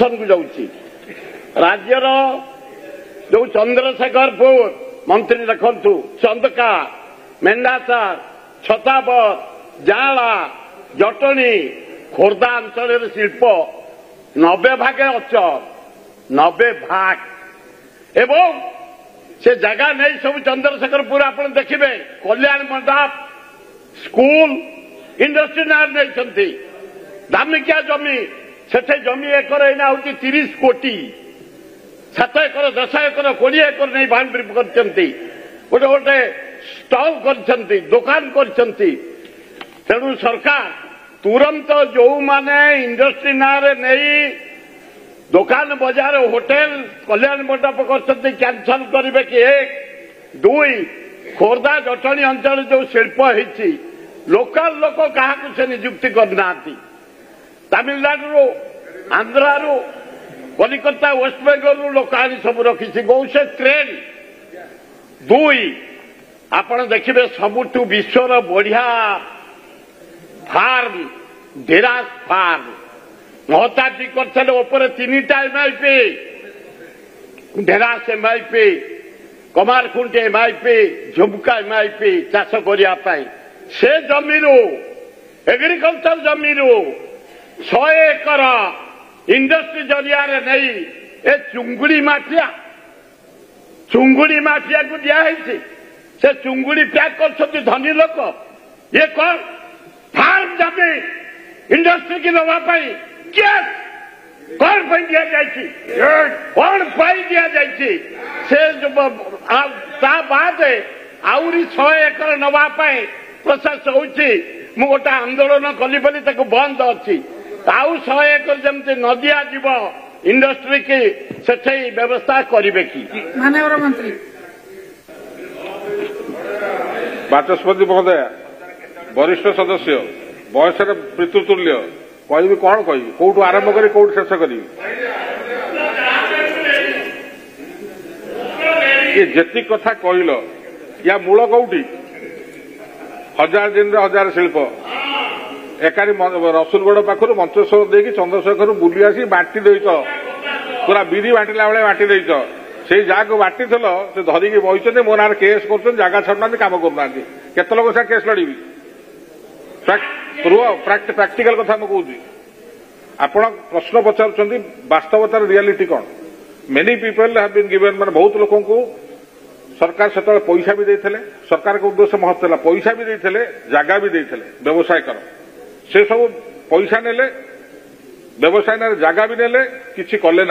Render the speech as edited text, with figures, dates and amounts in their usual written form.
को जाऊँगी राज्यर जो चंद्रशेखरपुर मंत्री देखु चंदका मेंढासार छताबर जाला जटणी खोर्धा अंचल शिल्प 90 भागे अचल 90 भाग एवं से जगह नहीं सब चंद्रशेखरपुर आप देखिए कल्याण मंडप स्कूल इंडस्ट्री नहीं दामिकिया जमी सेठे जमी एकर एना हूँ 30 कोटी 7 एकर 10 एकर 20 एकर नहीं बाउंड्री कर गोटे गोटे स्टल कर दुकान कर तेणु सरकार तुरंत जो माने इंडस्ट्री ना नहीं दुकान बजार होटेल कल्याण मंडप कर कैंसल करेंगे कि 1 2 खोर्धा जटणी अंचल जो शिल्प होती लोकल लोक क्या से नियुक्ति करना तमिलनाडु आंध्रु कलिकता वेस्ट बेंगल लोक आनी सब रखी गौसे ट्रेन 2 आपण देखिए सबुठू विश्वर बढ़िया फार्म डेरास फार्म महताटी कर 3टा MIP डेरास MIP कमारखुंट MIP झुमका MIP चाष करने से जमी एग्रीकल्चर जमी 100 एकर इंडस्ट्री जरिया नहीं ए चुंगुड़ी माफिया को दिखाई से चुंगुड़ी पैक कर धनी लोक ये कौन फार्म जमी इंडस्ट्री की नवाई कौन पाई दि जाए कौन पाई दि जाए से बाद आहरी 100 एकर नवाई प्रोसेस होती मु गोटे आंदोलन कली बंद अच्छी आउ 100 एकर जमती न दिया जीव इंडस्ट्री की सेठे व्यवस्था करेंगे कि माननीय मंत्री बाचस्पति महोदय वरिष्ठ सदस्य बयस पितृतुल्य कह कौन कह कौटू आरंभ करी कौट शेष करी ये जेति कथा कहल या मूल कौटी 1000 दिन 1000 शिल्प एकानी रसुलगढ़ पाखर मंचेश्वर देकी चंद्रशेखर बुली आसी बांटी देच पूरा बिरी बांटिला बेले बांटी देच से जगह बांटी से धरिकी बही मो ना केस कर जगह छाड़ना कम करना केत लोग से केस लड़ी प्राक्टिकल कथा मुझे आपण प्रश्न पचार वास्तवतार रियालिटी कौन many people have been given मैंने बहुत लोगों को सरकार से पैसा भी देते सरकार का उद्देश्य महत्व है पैसा भी देते जगह भी देते व्यवसाय कर से सब पैसा नेले व्यवसाय जगह भी नेले किसी कले ना।